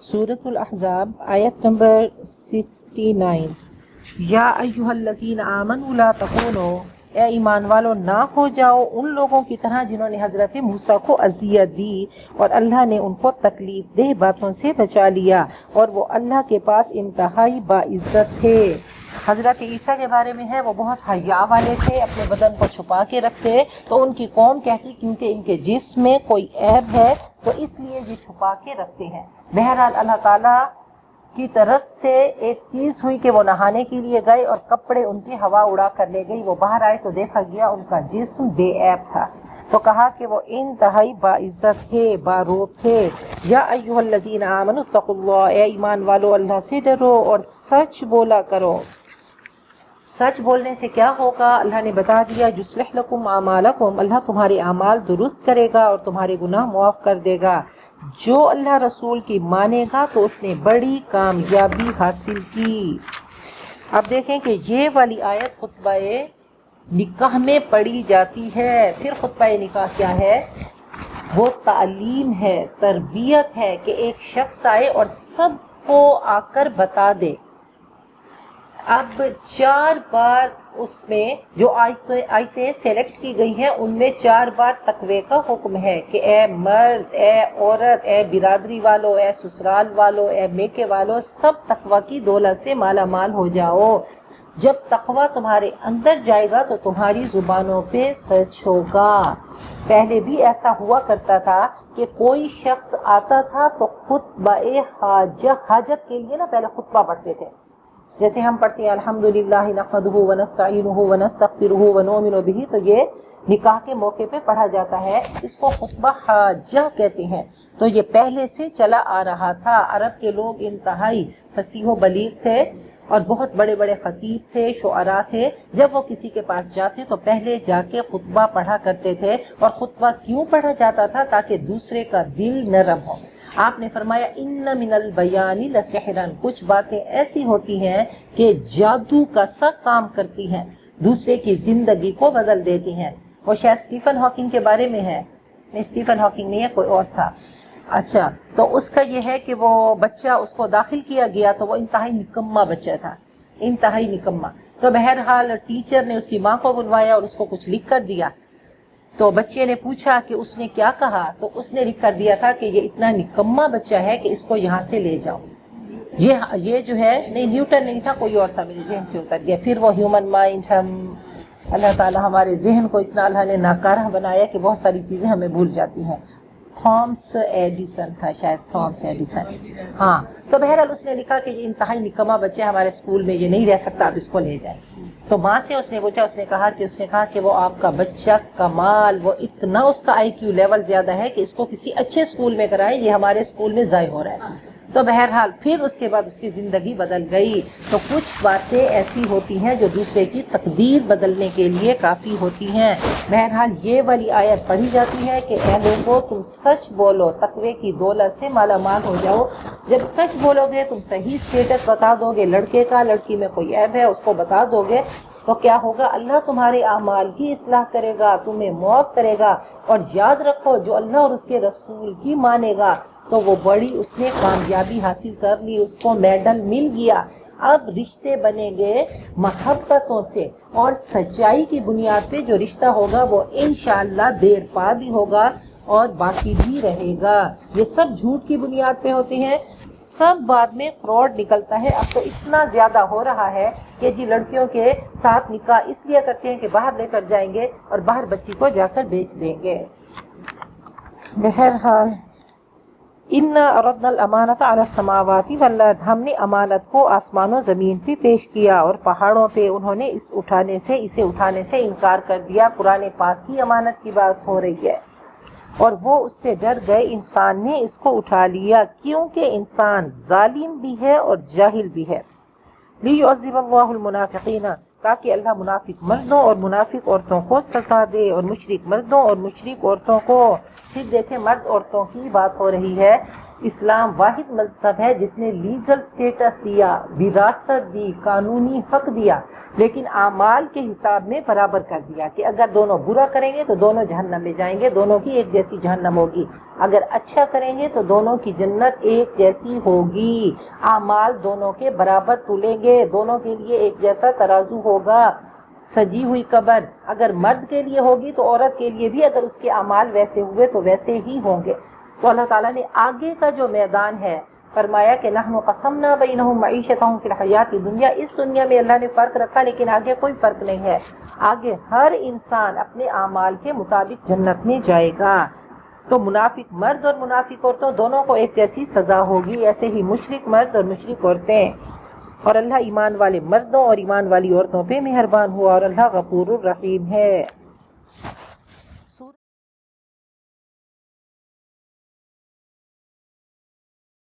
سورۃ الاحزاب آیت نمبر 69۔ یا ایھا الذین آمنوا لا تکونوا، اے ایمان والو نہ ہو جاؤ ان لوگوں کی طرح جنہوں نے حضرت موسیٰ کو اذیت دی اور اللہ نے ان کو تکلیف دہ باتوں سے بچا لیا، اور وہ اللہ کے پاس انتہائی باعزت تھے۔ حضرت عیسیٰ کے بارے میں ہے وہ بہت حیا والے تھے، اپنے بدن کو چھپا کے رکھتے، تو ان کی قوم کہتی کیونکہ ان کے جسم میں کوئی عیب ہے تو اس لیے یہ چھپا کے رکھتے ہیں۔ بہرحال اللہ تعالیٰ کی طرف سے ایک چیز ہوئی کہ وہ نہانے کے لیے گئے اور کپڑے ان کی ہوا اڑا کر لے گئی، وہ باہر آئے تو دیکھا گیا ان کا جسم بے عیب تھا، تو کہا کہ وہ انتہائی باعزت تھے، باروب تھے۔ یا ایھا الذین آمنوا اتقوا اللہ، اے ایمان والو اللہ سے ڈرو اور سچ بولا کرو۔ سچ بولنے سے کیا ہوگا؟ اللہ نے بتا دیا، یصلح لکم اعمالکم، اللہ تمہارے اعمال درست کرے گا اور تمہارے گناہ معاف کر دے گا۔ جو اللہ رسول کی مانے گا تو اس نے بڑی کامیابی حاصل کی۔ اب دیکھیں کہ یہ والی آیت خطبہ نکاح میں پڑھی جاتی ہے۔ پھر خطبہ نکاح کیا ہے؟ وہ تعلیم ہے، تربیت ہے کہ ایک شخص آئے اور سب کو آ کر بتا دے۔ اب 4 بار اس میں جو آیتیں سیلیکٹ کی گئی ہیں ان میں 4 بار تقوی کا حکم ہے کہ اے مرد، اے عورت، اے برادری والو، اے سسرال والو، اے میکے والو، سب تقوی کی دولت سے مالا مال ہو جاؤ۔ جب تقوی تمہارے اندر جائے گا تو تمہاری زبانوں پہ سچ ہوگا۔ پہلے بھی ایسا ہوا کرتا تھا کہ کوئی شخص آتا تھا تو خطبہ حاجت کے لیے پہلے خطبہ پڑھتے تھے، جیسے ہم پڑھتے ہیں الحمدللہ نحمدہ ونستعینہ ونستغفرہ ونؤمن بہ، تو یہ نکاح کے موقع پہ پڑھا جاتا ہے، اس کو خطبہ حاجہ کہتے ہیں۔ تو یہ پہلے سے چلا آ رہا تھا۔ عرب کے لوگ انتہائی فصیح و بلیغ تھے اور بہت بڑے بڑے خطیب تھے، شعراء تھے۔ جب وہ کسی کے پاس جاتے تو پہلے جا کے خطبہ پڑھا کرتے تھے، اور خطبہ کیوں پڑھا جاتا تھا؟ تاکہ دوسرے کا دل نرم ہو۔ آپ نے فرمایا ان من البیان لسحرا، کچھ باتیں ایسی ہوتی ہیں کہ جادو کا سا کام کرتی ہیں، دوسرے کی زندگی کو بدل دیتی ہیں۔ وہ شاید اسٹیفن ہاکنگ کے بارے میں ہے، نہیں اسٹیفن ہاکنگ نہیں ہے، کوئی اور تھا۔ اچھا، تو اس کا یہ ہے کہ وہ بچہ اس کو داخل کیا گیا تو وہ انتہائی نکما بچہ تھا، انتہائی نکما۔ تو بہرحال ٹیچر نے اس کی ماں کو بلوایا اور اس کو کچھ لکھ کر دیا، تو بچے نے پوچھا کہ اس نے کیا کہا، تو اس نے لکھ کر دیا تھا کہ یہ اتنا نکما بچہ ہے کہ اس کو یہاں سے لے جاؤ۔ یہ جو ہے، نہیں نیوٹن نہیں تھا، کوئی اور تھا، میرے ذہن سے اتر گیا۔ پھر وہ ہیومن مائنڈ، ہم اللہ تعالیٰ ہمارے ذہن کو اتنا اللہ نے ناکارہ بنایا کہ بہت ساری چیزیں ہمیں بھول جاتی ہیں۔ تھامس ایڈیسن تھا شاید، تھامس ایڈیسن، ہاں۔ تو بہرحال اس نے لکھا کہ یہ انتہائی نکما بچہ ہمارے اسکول میں یہ نہیں رہ سکتا، اب اس کو لے جائیں۔ تو ماں سے اس نے پوچھا، اس نے کہا کہ وہ آپ کا بچہ کمال، وہ اتنا اس کا آئی کیو لیول زیادہ ہے کہ اس کو کسی اچھے اسکول میں کرائیں، یہ ہمارے اسکول میں ضائع ہو رہا ہے۔ تو بہرحال پھر اس کے بعد اس کی زندگی بدل گئی۔ تو کچھ باتیں ایسی ہوتی ہیں جو دوسرے کی تقدیر بدلنے کے لیے کافی ہوتی ہیں۔ بہرحال یہ والی آیت پڑھی جاتی ہے کہ اے لوگو تم سچ بولو، تقوی کی دولت سے مالا مال ہو جاؤ۔ جب سچ بولو گے، تم صحیح سٹیٹس بتا دو گے لڑکے کا، لڑکی میں کوئی عیب ہے اس کو بتا دو گے، تو کیا ہوگا؟ اللہ تمہارے اعمال کی اصلاح کرے گا، تمہیں معاف کرے گا۔ اور یاد رکھو جو اللہ اور اس کے رسول کی مانے گا تو وہ بڑی اس نے کامیابی حاصل کر لی، اس کو میڈل مل گیا۔ اب رشتے بنیں گے محبتوں سے اور سچائی کی بنیاد پہ، جو رشتہ ہوگا وہ انشاءاللہ دیر پا بھی ہوگا اور باقی بھی رہے گا۔ یہ سب جھوٹ کی بنیاد پہ ہوتے ہیں، سب بعد میں فراڈ نکلتا ہے۔ اب تو اتنا زیادہ ہو رہا ہے کہ جی لڑکیوں کے ساتھ نکاح اس لیے کرتے ہیں کہ باہر لے کر جائیں گے اور باہر بچی کو جا کر بیچ دیں گے۔ بہرحال اِنَّا عَرَضْنَا الْأَمَانَةَ عَلَى السَّمَاوَاتِ وَالْأَرْضِ، ہم نے امانت کو آسمان و زمین پہ پیش کیا اور پہاڑوں پہ، انہوں نے اسے اٹھانے سے انکار کر دیا۔ قرآن پاک کی امانت کی بات ہو رہی ہے، اور وہ اس سے ڈر گئے، انسان نے اس کو اٹھا لیا کیونکہ انسان ظالم بھی ہے اور جاہل بھی ہے۔ لِيُعَذِّبَ اللَّهُ الْمُنَافِقِينَ، تاکہ اللہ منافق مردوں اور منافق عورتوں کو سزا دے، اور مشرک مردوں اور مشرک عورتوں کو۔ پھر دیکھیں مرد عورتوں کی بات ہو رہی ہے۔ اسلام واحد مذہب ہے جس نے لیگل سٹیٹس دیا، وراثت دی، قانونی حق دیا، لیکن اعمال کے حساب میں برابر کر دیا کہ اگر دونوں برا کریں گے تو دونوں جہنم میں جائیں گے، دونوں کی ایک جیسی جہنم ہوگی۔ اگر اچھا کریں گے تو دونوں کی جنت ایک جیسی ہوگی، اعمال دونوں کے برابر تولیں گے، دونوں کے لیے ایک جیسا ترازو ہوگا۔ سجی ہوئی قبر اگر مرد کے لیے ہوگی تو عورت کے لیے بھی اگر اس کے اعمال ویسے ہوئے تو ویسے ہی ہوں گے۔ تو اللہ تعالیٰ نے آگے کا جو میدان ہے فرمایا کہ نحن قسمنا بینہم معیشتہم فی الحیات الدنیا، اس دنیا میں اللہ نے فرق رکھا لیکن آگے کوئی فرق نہیں ہے، آگے ہر انسان اپنے اعمال کے مطابق جنت میں جائے گا۔ تو منافق مرد اور منافق عورتوں دونوں کو ایک جیسی سزا ہوگی، ایسے ہی مشرک مرد اور مشرک عورتیں۔ اور اللہ ایمان والے مردوں اور ایمان والی عورتوں پہ مہربان ہوا، اور اللہ غفور الرحیم ہے۔